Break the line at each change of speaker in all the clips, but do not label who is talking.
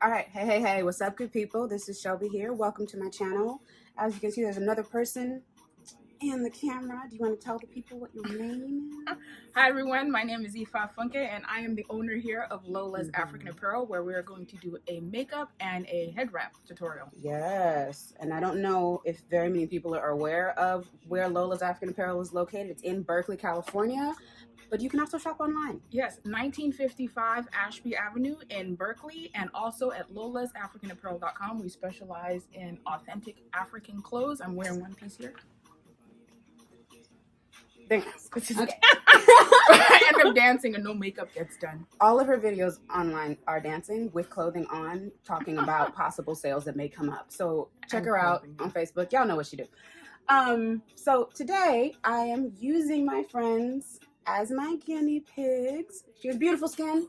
All right, hey, what's up, good people? This is Shelby here. Welcome to my channel. As you can see, there's another person in the camera. Do you want to tell the people what your name is?
Hi everyone, my name is IFAFUNKE and I am the owner here of LOLA'S African Apparel, where we are going to do a makeup and a head wrap tutorial.
Yes, and I don't know if very many people are aware of where LOLA'S African Apparel is located. It's in Berkeley, California, but you can also shop online.
Yes, 1955 Ashby Avenue in Berkeley, and also at LOLA'sAfricanApparel.com. We specialize in authentic African clothes. I'm wearing one piece here.
Thanks.
Okay. I end up dancing and no makeup gets done.
All of her videos online are dancing with clothing on, talking about possible sales that may come up. So check her out on Facebook. Y'all know what she do. So today I am using my friends as my guinea pigs. She has beautiful skin.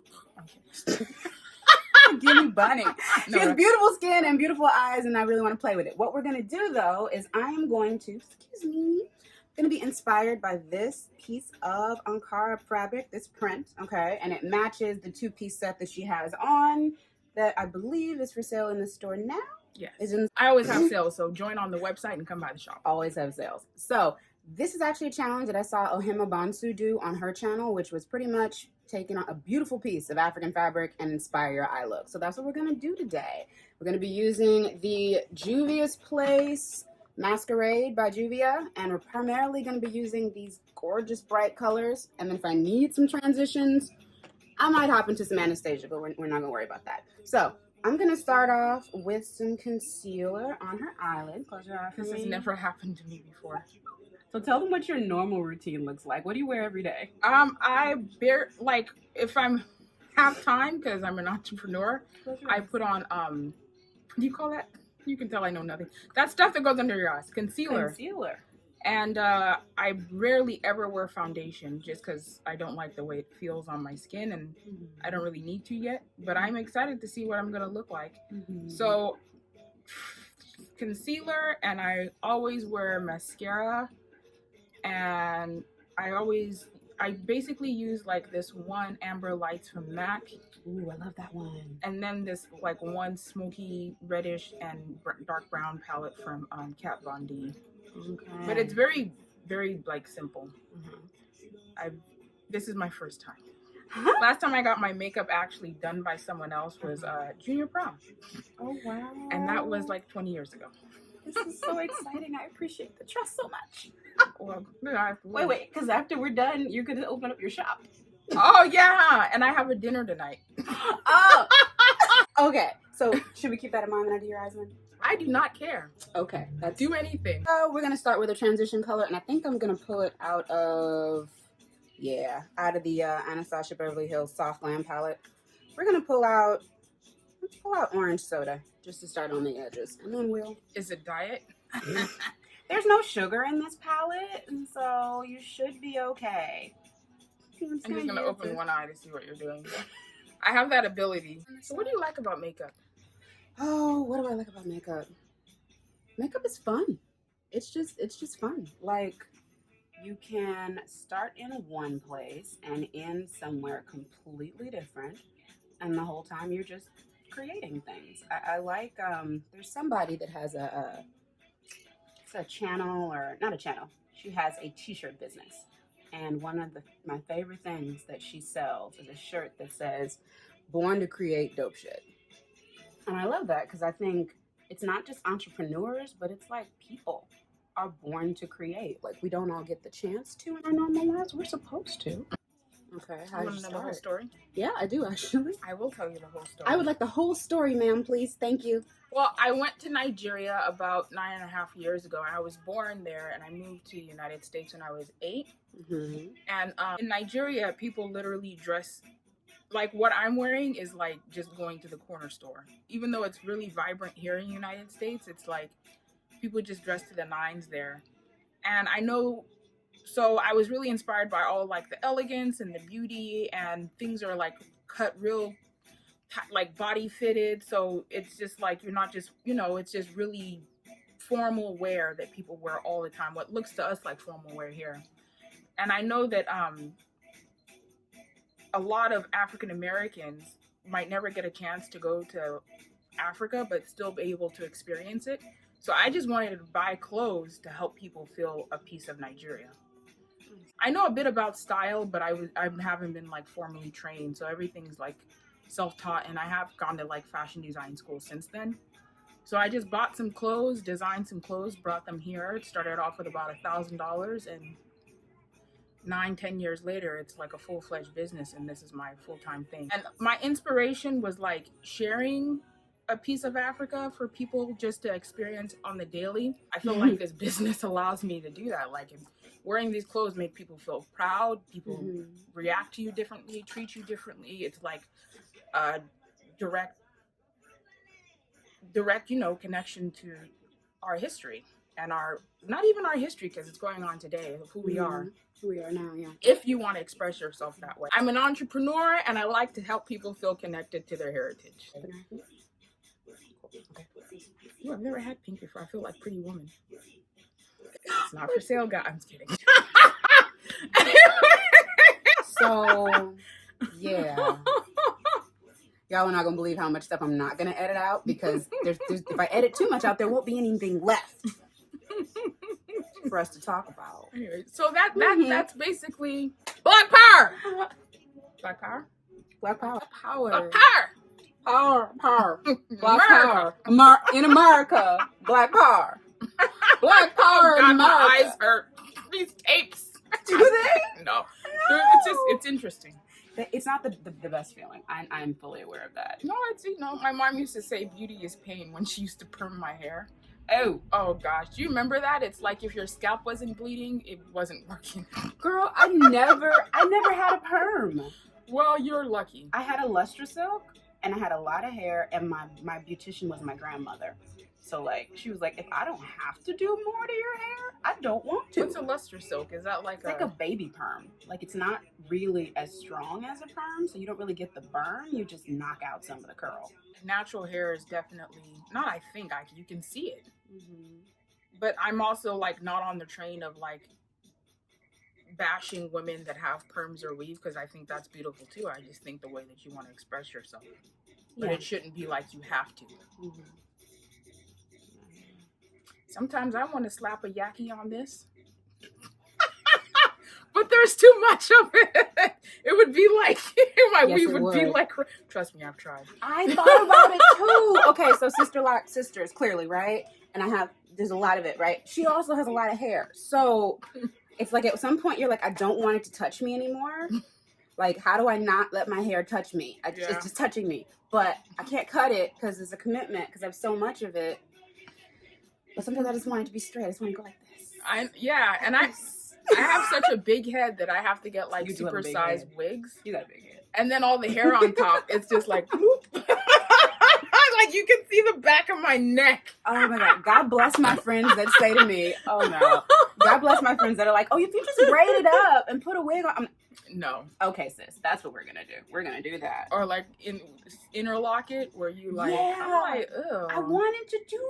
Guinea bunny. She has beautiful skin and beautiful eyes, and I really want to play with it. What we're going to do, though, is I am going to, going to be inspired by this piece of Ankara fabric, this print, okay? And it matches the two-piece set that she has on that I believe is for sale in the store now.
Yes. I always have sales, so join on the website and come by the shop.
Always have sales. So this is actually a challenge that I saw Ohima Bonsu do on her channel, which was pretty much taking on a beautiful piece of African fabric and inspire your eye look. So that's what we're going to do today. We're going to be using the JUVIA'S Place Masquerade by Juvia, and we're primarily going to be using these gorgeous bright colors. And then if I need some transitions, I might hop into some Anastasia, but we're not going to worry about that. So I'm going to start off with some concealer on her eyelid. Close your eye for me.
This has never happened to me before.
So tell them what your normal routine looks like. What do you wear every day?
If I'm have time, because I'm an entrepreneur, I put on what do you call that? You can tell I know nothing. That stuff that goes under your eyes, concealer. And I rarely ever wear foundation just because I don't like the way it feels on my skin, and I don't really need to yet. But I'm excited to see what I'm gonna look like. So concealer, and I always wear mascara, and I basically use like this one Amber Lights from MAC.
Ooh, I love that one.
And then this like one smoky reddish and dark brown palette from Kat Von D. Okay. But it's very, very like simple. This is my first time. Last time I got my makeup actually done by someone else was junior prom.
Oh wow!
And that was like 20 years ago.
This is so exciting. I appreciate the trust so much.
Well,
wait, because after we're done, you're gonna open up your shop.
Oh yeah, and I have a dinner tonight.
Oh, okay. So should we keep that in mind when I do your eyes then?
I do not care.
Okay,
do anything.
We're gonna start with a transition color, and I think I'm gonna pull it out of the Anastasia Beverly Hills Soft Glam palette. We're gonna let's pull out Orange Soda just to start on the edges, and then we'll.
Is it diet?
There's no sugar in this palette, and so you should be okay.
I'm just gonna open one eye to see what you're doing. I have that ability. So what do you like about makeup?
Oh, what do I like about makeup? Makeup is fun. It's just fun. Like, you can start in one place and end somewhere completely different, and the whole time you're just creating things. I like there's somebody that has it's a channel, or not a channel. She has a t-shirt business, and one of my favorite things that she sells is a shirt that says "Born to Create Dope Shit." And I love that because I think it's not just entrepreneurs, but it's like people are born to create. Like, we don't all get the chance to in our normal lives. We're supposed to. Okay, how do you start?
The whole story?
Yeah, I do actually.
I will tell you the whole story.
I would like the whole story, ma'am, please. Thank you.
Well, I went to Nigeria about 9.5 years ago. I was born there, and I moved to the United States when I was 8. And in Nigeria, people literally dress like what I'm wearing is like just going to the corner store. Even though it's really vibrant here in the United States, it's like people just dress to the nines there. And I know, so I was really inspired by all like the elegance and the beauty, and things are like cut real like body fitted. So it's just like, you're not just, it's just really formal wear that people wear all the time. What looks to us like formal wear here. And I know that a lot of African Americans might never get a chance to go to Africa, but still be able to experience it. So I just wanted to buy clothes to help people feel a piece of Nigeria. I know a bit about style, but I haven't been like formally trained, so everything's like self-taught, and I have gone to like fashion design school since then. So I just bought some clothes, designed some clothes, brought them here. It started off with about $1,000, and 9-10 years later, it's like a full-fledged business, and this is my full-time thing. And my inspiration was like sharing a piece of Africa for people just to experience on the daily. I feel like this business allows me to do that. Like, wearing these clothes make people feel proud. People react to you differently, treat you differently. It's like a direct, connection to our history and not even our history, because it's going on today, of who we are.
Who we are now, yeah.
If you want to express yourself that way. I'm an entrepreneur, and I like to help people feel connected to their heritage. Okay. Ooh, I've never had pink before. I feel like Pretty Woman. It's not for sale, guys. I'm just kidding.
So, yeah. Y'all are not gonna believe how much stuff I'm not gonna edit out, because there's if I edit too much out, there won't be anything left for us to talk about.
Anyway, so that's basically Black Power. Black Power.
Black Power.
Power.
Power.
Power.
Power. Black Power. In America. Black Power. Black Power.
Oh God,
in
my
America.
eyes hurt. These tapes.
Do they?
No. It's interesting.
It's not the best feeling. I'm fully aware of that.
No, my mom used to say beauty is pain when she used to perm my hair.
Oh
gosh. Do you remember that? It's like if your scalp wasn't bleeding, it wasn't working.
girl, I never had a perm.
Well, you're lucky.
I had a luster silk, and I had a lot of hair, and my beautician was my grandmother. So like, she was like, if I don't have to do more to your hair, I don't want to.
What's a luster silk? Is that like
like a baby perm? Like, it's not really as strong as a perm, so you don't really get the burn. You just knock out some of the curl.
Natural hair is definitely you can see it. But I'm also like not on the train of like bashing women that have perms or weave, because I think that's beautiful too. I just think the way that you want to express yourself, but it shouldn't be like you have to. Sometimes I want to slap a yaki on this. But there's too much of it. It would be like, my weave would be like, trust me, I've tried.
I thought about it too. Okay, so sisters, clearly, right? And there's a lot of it, right? She also has a lot of hair. So it's like at some point you're like, I don't want it to touch me anymore. Like, how do I not let my hair touch me? It's just touching me. But I can't cut it because it's a commitment, because I have so much of it. But sometimes I just want it to be straight. I just want to go like this.
I have such a big head that I have to get like super sized wigs.
You got a big head.
And then all the hair on top, it's just like, like you can see the back of my neck.
Oh my God. God bless my friends that say to me, oh no. God bless my friends that are like, oh, if you just braid it up and put a wig on.
No.
Okay, sis. That's what we're going to do. We're going to do that.
Or like interlock it where you like, I'm like, ugh.
I wanted to do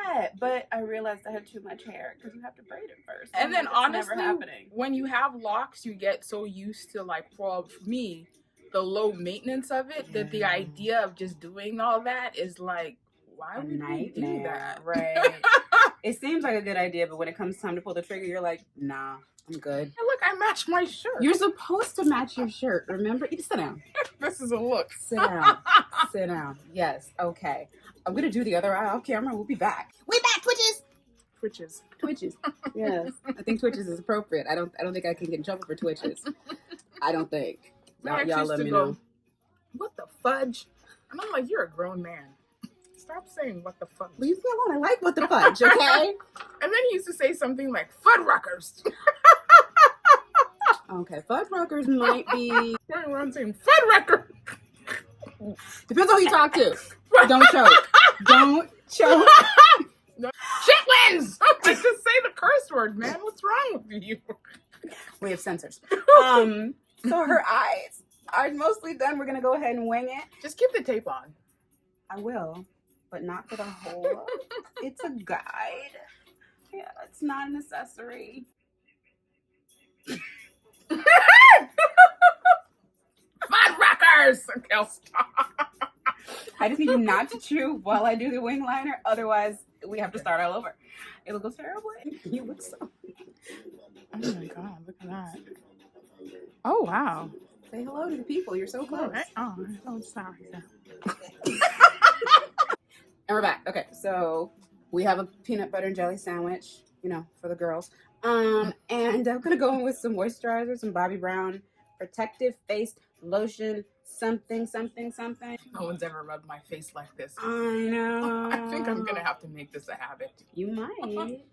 that, but I realized I had too much hair, because you have to braid it first.
And then honestly, when you have locks, you get so used to like, for me, the low maintenance of it, that the idea of just doing all that is like, why would we do that?
Right. It seems like a good idea, but when it comes time to pull the trigger, you're like, nah, I'm good.
Hey, look, I matched my shirt.
You're supposed to match your shirt, remember? You sit down.
This is a look.
Sit down. Sit down. Yes, okay. I'm going to do the other eye off camera. We'll be back. We back, Twitches. Twitches. Yes. I think Twitches is appropriate. I don't think I can get in trouble for Twitches. I don't think. Y'all let me know.
What the fudge? And I'm like, you're a grown man. Stop saying what the fudge.
Leave me alone. I like what the fudge, okay?
And then he used to say something like Fuddruckers.
Okay, Fuddruckers might be.
Running around saying Fuddrucker.
Depends on who you talk to. Don't choke. Don't choke.
No. Chitlins! I just say the curse word, man. What's wrong with you?
We have censors. So her eyes are mostly done. We're going to go ahead and wing it.
Just keep the tape on.
I will, but not for the whole look. It's a guide. Yeah, it's not an accessory.
Fuddruckers! Okay, I'll stop.
I just need you not to chew while I do the wing liner. Otherwise, we have to start all over. It will go terribly. You look so...
Oh my God, look at that. Oh, wow.
Say hello to the people. You're so close.
Oh, sorry.
And we're back. Okay, so we have a peanut butter and jelly sandwich, you know, for the girls. And I'm gonna go in with some moisturizer, some Bobbi Brown protective face lotion, something.
No one's ever rubbed my face like this.
I know.
I think I'm gonna have to make this a habit.
You might.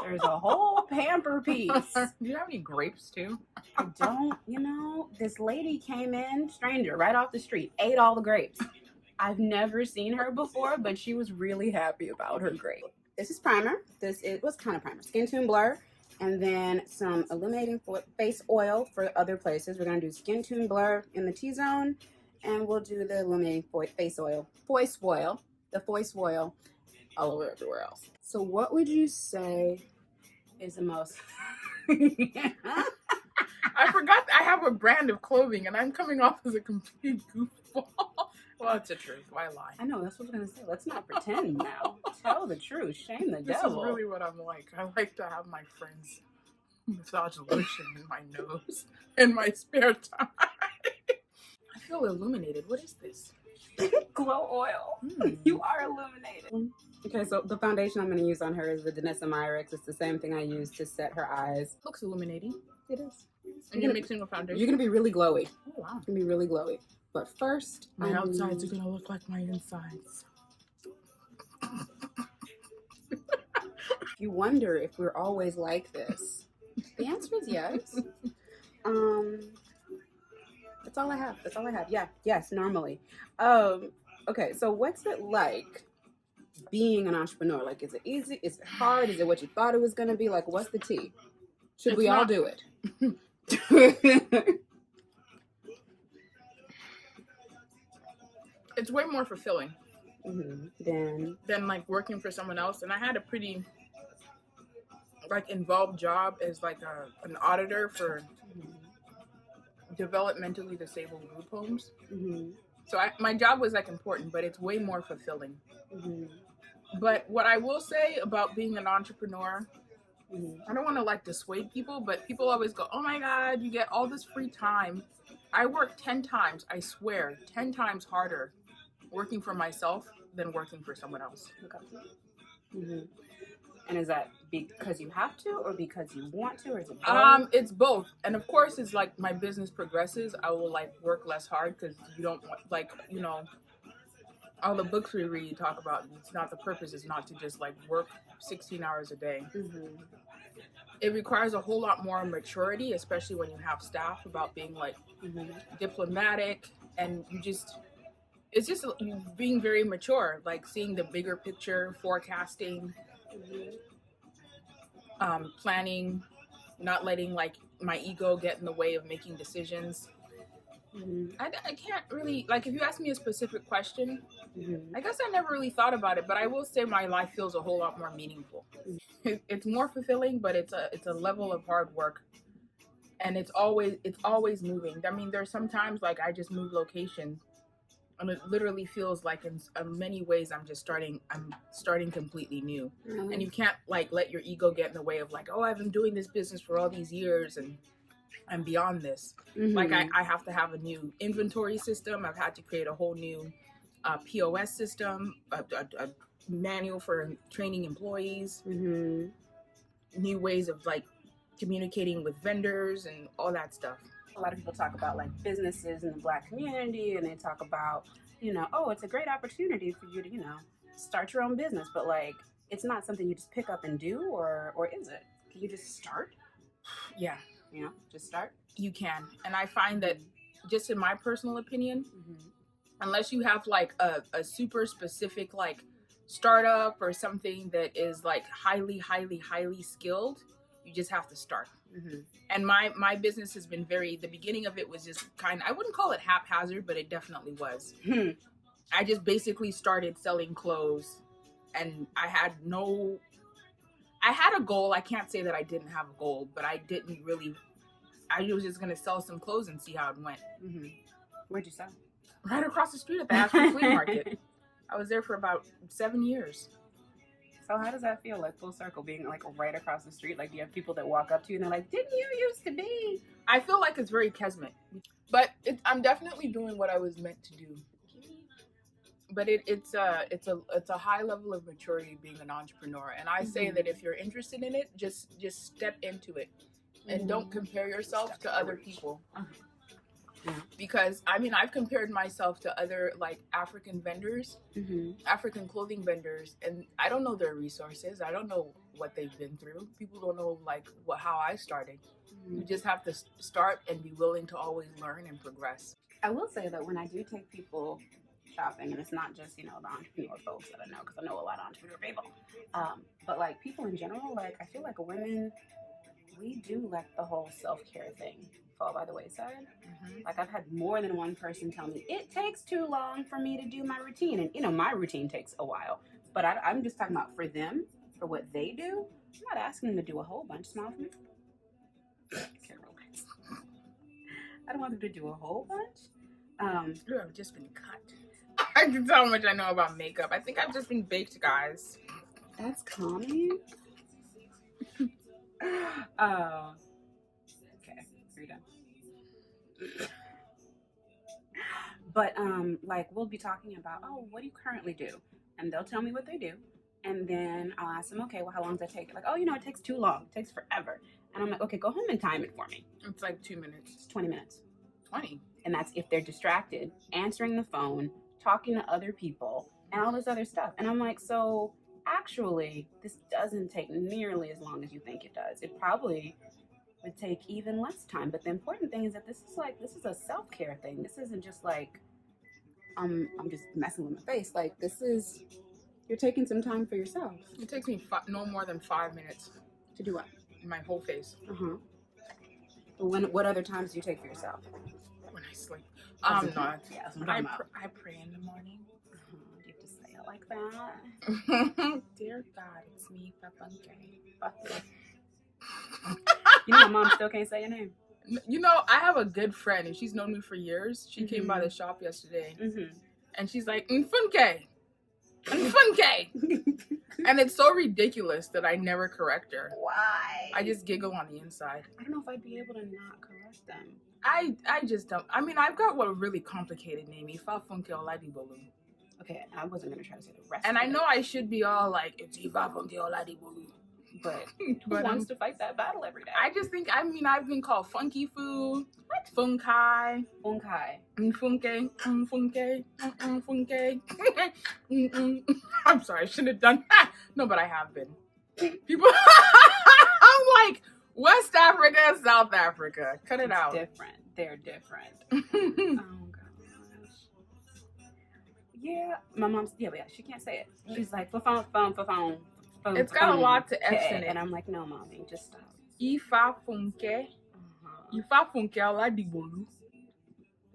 There's a whole pamper piece.
Do you have any grapes too?
I don't. You know, this lady came in, stranger, right off the street, ate all the grapes. I've never seen her before, but she was really happy about her grape. This is primer. It was kind of primer. Skin Tune Blur. And then some illuminating face oil for other places. We're going to do Skin Tune Blur in the T-zone. And we'll do the illuminating face oil. The voice oil all over everywhere else. So what would you say is the most...
I forgot I have a brand of clothing and I'm coming off as a complete goofball. Well, it's the truth. Why lie?
I know, that's what I was going to say. Let's not pretend now. Tell the truth. Shame the
This
devil.
is really what I'm like. I like to have my friends massage lotion in my nose in my spare time. I feel illuminated. What is this?
Glow oil. You are illuminated. Okay, so the foundation I'm going to use on her is the DANESSA MYRICKS. It's the same thing I use to set her eyes.
Looks illuminating.
It is.
And you're mixing with foundation?
You're going to be really glowy.
Oh, wow.
It's going to be really glowy. But first,
my outsides are going to look like my insides.
If you wonder if we're always like this, the answer is yes. That's all I have. That's all I have. Yeah. Yes, normally. Okay, so what's it like being an entrepreneur? Like, is it easy? Is it hard? Is it what you thought it was going to be? Like, what's the tea? Should we all do it?
It's way more fulfilling
than
like working for someone else. And I had a pretty like involved job as like an auditor for developmentally disabled group homes. So my job was like important, but it's way more fulfilling. But what I will say about being an entrepreneur, I don't want to like dissuade people, but people always go, oh my God, you get all this free time. I work 10 times, I swear, 10 times harder working for myself than working for someone else.
And is that because you have to, or because you want to, or is it both?
It's both. And of course, it's like my business progresses, I will like work less hard because you don't like, you know, all the books we read talk about, it's not, the purpose is not to just like work 16 hours a day. It requires a whole lot more maturity, especially when you have staff, about being like diplomatic, and it's just you being very mature, like seeing the bigger picture, forecasting, planning, not letting like my ego get in the way of making decisions. I can't really, like, if you ask me a specific question, I guess I never really thought about it, but I will say my life feels a whole lot more meaningful. It's more fulfilling, but it's a level of hard work, and it's always moving. I mean, there's sometimes like I just move location, and it literally feels like in many ways I'm starting completely new. And you can't like let your ego get in the way of like, oh, I've been doing this business for all these years and I'm beyond this. Like I have to have a new inventory system. I've had to create a whole new POS system, a manual for training employees, new ways of like communicating with vendors and all that stuff.
A lot of people talk about like businesses in the Black community, and they talk about, you know, oh, it's a great opportunity for you to, you know, start your own business, but like it's not something you just pick up and do, or is it? Can you just start?
Yeah.
You know, just start?
You can. And I find that, just in my personal opinion, unless you have like a super specific like startup or something that is like highly skilled, you just have to start. And my business has been the beginning of it was just I wouldn't call it haphazard, but it definitely was. I just basically started selling clothes, and I had a goal. I can't say that I didn't have a goal, but I was just going to sell some clothes and see how it went.
Where'd you sell?
Right across the street at the Ashford Flea Market. I was there for about 7 years.
So how does that feel, like full circle, being like right across the street? Like, do you have people that walk up to you and they're like, "Didn't you used to be?"
I feel like it's very kismet, but I'm definitely doing what I was meant to do. But it's a high level of maturity being an entrepreneur, and I say that if you're interested in it, just step into it, and don't compare yourself to other people. Because I mean, I've compared myself to other like African vendors, African clothing vendors, and I don't know their resources. I don't know what they've been through. People don't know like how I started. You just have to start and be willing to always learn and progress.
I will say that when I do take people shopping, and it's not just, you know, the entrepreneur folks that I know, because I know a lot of entrepreneur people, but like people in general, like I feel like women, we do let the whole self-care thing fall by the wayside. Like I've had more than one person tell me it takes too long for me to do my routine, and you know my routine takes a while, but I'm just talking about for them, for what they do. I'm not asking them to do a whole bunch. Smile for me. I don't want them to do a whole bunch.
I've just been cut. I can tell how much I know about makeup. I think I've just been baked, guys.
That's calming. Okay, you're done. But like we'll be talking about, oh, what do you currently do? And they'll tell me what they do. And then I'll ask them, okay, well, how long does that take? Like, oh, you know, it takes too long. It takes forever. And I'm like, okay, go home and time it for me.
It's like 2 minutes.
It's 20 minutes.
20.
And that's if they're distracted, answering the phone, talking to other people, and all this other stuff. And I'm like, so actually, this doesn't take nearly as long as you think it does. It probably would take even less time. But the important thing is that this is a self-care thing. This isn't just like, I'm just messing with my face. Like this is, you're taking some time for yourself.
It takes me no more than 5 minutes.
To do what?
My whole face.
What other times do you take for yourself?
When I sleep. I'm not.
Yeah, that's what I'm talking about.
I pray in the morning.
Do you have to say it like that?
Dear God, it's me, Papanke.
You know, my mom still can't say your name.
You know, I have a good friend, and she's known me for years. She came by the shop yesterday, and she's like, Mfunke. Mfunke. And it's so ridiculous that I never correct her.
Why?
I just giggle on the inside.
I don't know if I'd be able to not correct them.
I just don't. I mean, I've got a really complicated name. IFAFUNKE'S.
Okay, I wasn't going to try to say the rest
and
of
I know I should be all like, it's IFAFUNKE'S.
But who wants to fight that battle every day?
I just think, I mean, I've been called Funky Food, Funkai, Mfunke, Mfunke, Mfunke. I'm sorry, I shouldn't have done that. No, but I have been. People, I'm like, West Africa, South Africa. Cut it out.
Different. They're different. Oh gosh. Yeah, my mom's. Yeah, she can't say it. She's like, phone.
It's got a lot to X in it.
And I'm like, no, mommy, just stop.
IFAFUNKE. IFAFUNKE'S.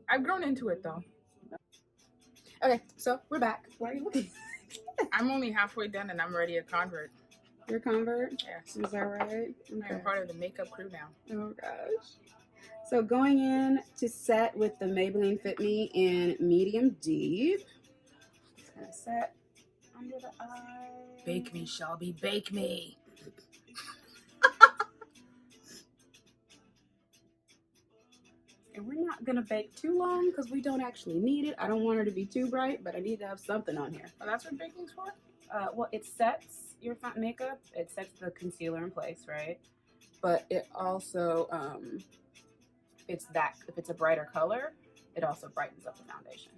I've grown into it though.
Okay, so we're back. Why are you looking?
I'm only halfway done and I'm already a convert.
You're a convert?
Yes.
Is that right? Okay.
I'm part of the makeup crew now.
Oh gosh. So going in to set with the Maybelline Fit Me in medium deep. Just gonna set under the eye.
Bake me, Shelby, bake me.
And we're not gonna bake too long because we don't actually need it. I don't want her to be too bright, but I need to have something on here.
Oh, that's what baking's for?
Well, it sets your makeup. It sets the concealer in place, right? But it also, if it's a brighter color, it also brightens up the foundation.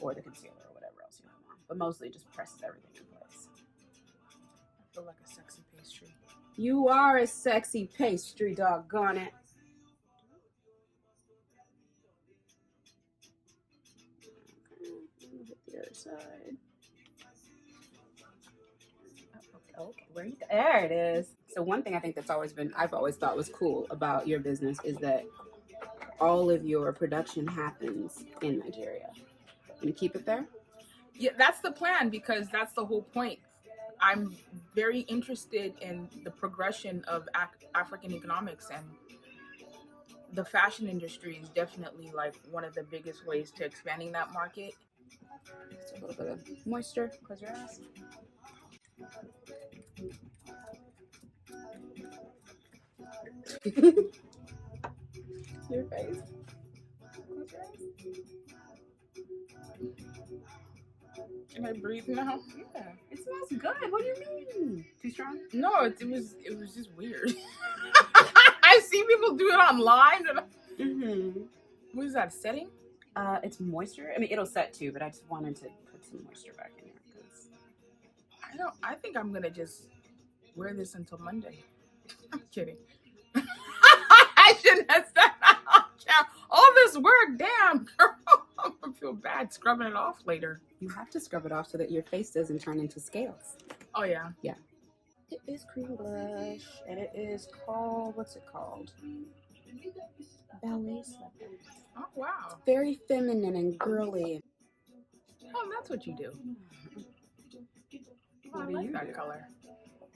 Or the concealer or whatever else you have on. But mostly it just presses everything in place.
I feel like a sexy pastry.
You are a sexy pastry, doggone it. Okay, hit the other side. Okay, where you go? There it is. So one thing I think I've always thought was cool about your business is that all of your production happens in Nigeria. Can you keep it there?
Yeah, that's the plan because that's the whole point. I'm very interested in the progression of African economics, and the fashion industry is definitely like one of the biggest ways to expanding that market.
Just a little bit of moisture. Close your eyes. Your face. Close your eyes.
Can I breathe now?
Yeah, it smells good. What do you mean? Too strong?
No, it was just weird. I see people do it online. And what is that, setting?
It's moisture. I mean, it'll set too, but I just wanted to put some moisture back in here because
I think I'm gonna just wear this until Monday. I'm kidding. I shouldn't have said that on camera. All this work, damn girl. I'm gonna feel bad scrubbing it off later.
you have to scrub it off so that your face doesn't turn into scales.
Oh yeah.
Yeah. It is cream blush, and it is called, what's it called? Ballet Slipper.
Oh wow.
Very feminine and girly.
Oh, that's what you do. Oh, I like that color.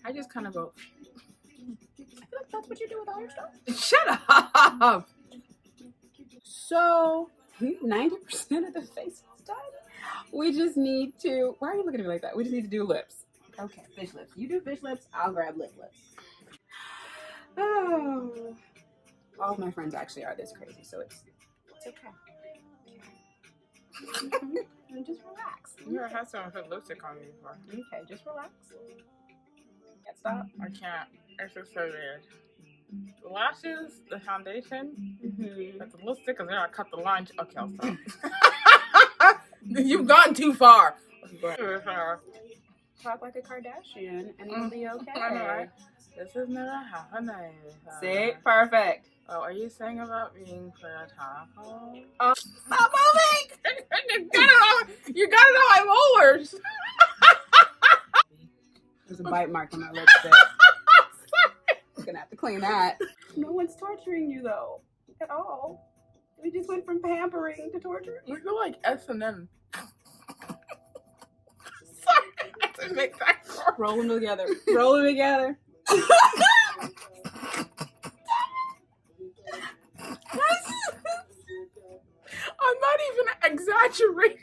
I just kind of go.
I feel like that's what you do with all your stuff.
Shut up.
So 90% of the face is done. We just need to. Why are you looking at me like that? We just need to do lips. Okay, fish lips. You do fish lips. I'll grab lips. Oh, all of my friends actually are this crazy, so it's okay. And just relax.
You never had someone put lipstick on me before.
Okay, just relax. Can't stop.
I can't. It's just so weird. The lashes, the foundation, but the lipstick is there. I cut the line. Okay, I'll stop. You've gone too far.
Talk like a Kardashian, and it'll be okay.
I know, right? This is never happened.
See? Perfect.
Oh, are you saying about being puritanical?
Stop moving!
You got it on my molars.
There's a bite mark on my lipstick. I'm gonna have to clean that. No one's torturing you though, at all. We just went from pampering to torture.
We feel like S&M. Sorry, I didn't make that call.
Roll them together. Roll them together.
I'm not even exaggerating.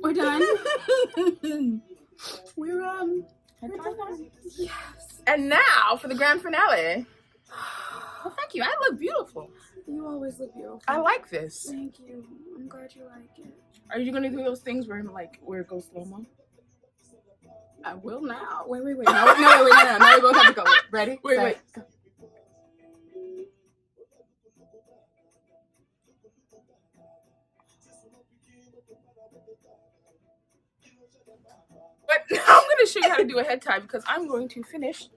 We're done. We're done.
Yes. And now for the grand finale. Well, thank you. I look beautiful.
You always look beautiful.
I like this.
Thank you. I'm glad you like it.
Are you gonna do those things where it goes slow mo?
I will now. Wait. No, we both have to go. Ready?
Wait.
Go.
But now I'm going to show you how to do a head tie because I'm going to finish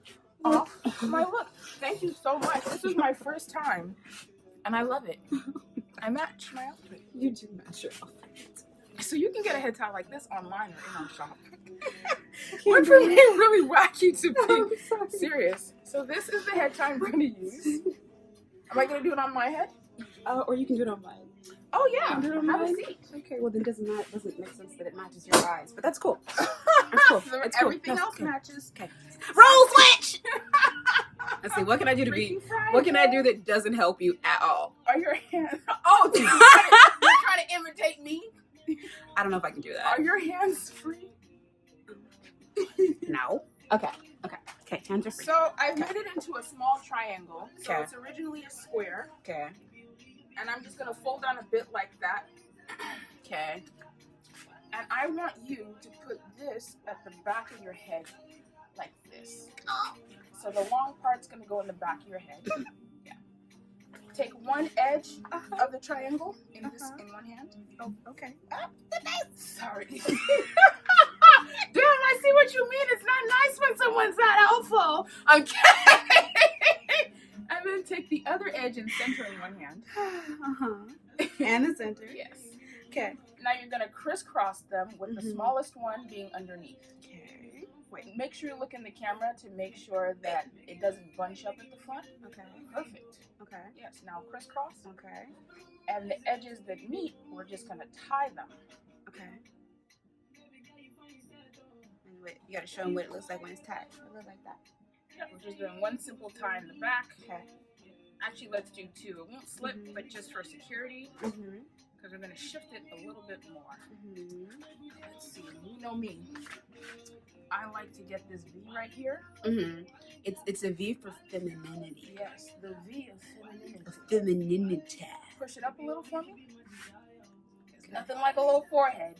off my look. Thank you so much. This is my first time, and I love it. I match my outfit.
You do match your outfit.
So you can get a head tie like this online or in our shop. Went from being really wacky to being serious. So this is the head tie I'm going to use. Am I going to do it on my head?
Or you can do it on mine.
Oh yeah,
Do it on
have a
mine?
seat.
Okay, well then doesn't make sense that it matches your eyes, but that's cool. That's cool.
So
That's cool.
everything
That's
else
cool.
matches.
Okay. Roll switch. Let's see. What can I do to be? What can I do that doesn't help you at all?
Are your hands? Oh, you're trying to imitate me?
I don't know if I can do that.
Are your hands free?
No. Okay. Hands are free.
So I've made it into a small triangle. So
Okay.
it's originally a square,
Okay.
and I'm just gonna fold down a bit like that.
Okay.
And I want you to put this at the back of your head, like this. So the long part's gonna go in the back of your head. Yeah. Take one edge of the triangle in one hand.
Oh, okay.
Sorry. Damn, I see what you mean. It's not nice when someone's not helpful. Okay. And then take the other edge and center in one hand.
And the center.
Yes.
Okay.
Now you're gonna crisscross them with the smallest one being underneath.
Okay.
Wait, make sure you look in the camera to make sure that it doesn't bunch up at the front.
Okay.
Perfect.
Okay.
Yes, now crisscross.
Okay.
And the edges that meet, we're just gonna tie them.
Okay. And You gotta show them what it looks like when it's tied. It looks like that.
Yeah, we're just doing one simple tie in the back.
Okay.
Actually, let's do two. It won't slip, but just for security, because we're gonna shift it a little bit more. Let's see. You know me. I like to get this V right here.
It's a V for femininity.
Yes, the V of femininity.
Femininity.
Push it up a little for me. There's nothing like a little forehead.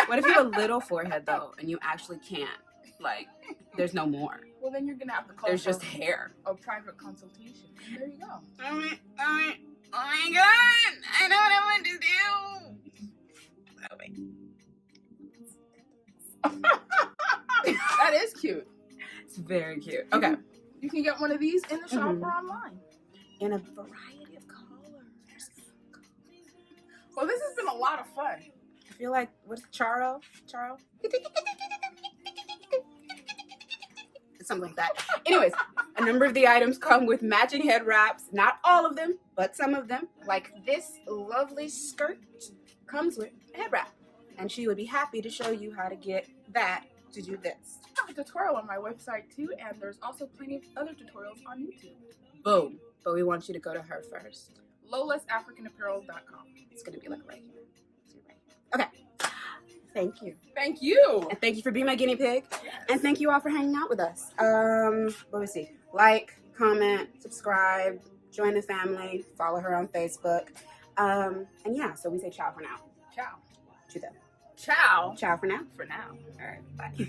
What if you have a little forehead though, and you actually can't? Like, there's no more.
Well, then you're gonna have to call.
There's just hair.
A private consultation. And there you go.
Oh my God! I know what I want to do.
That is cute.
It's very cute. Okay.
You can get one of these in the shop or online.
In a variety of colors.
Well, this has been a lot of fun.
I feel like, what's Charo? Something like that. Anyways, a number of the items come with matching head wraps. Not all of them, but some of them. Like this lovely skirt comes with a head wrap. And she would be happy to show you how to get that to do this.
I have a tutorial on my website too, and there's also plenty of other tutorials on YouTube.
Boom. But we want you to go to her first.
LOLA'sAfricanApparel.com.
It's going to be like right here. Okay. Thank you.
Thank you.
And thank you for being my guinea pig.
Yes.
And thank you all for hanging out with us. Let me see. Like, comment, subscribe, join the family, follow her on Facebook. And yeah, so we say ciao for now.
Ciao.
To them.
Ciao.
Ciao for now.
For now.
All right. Bye.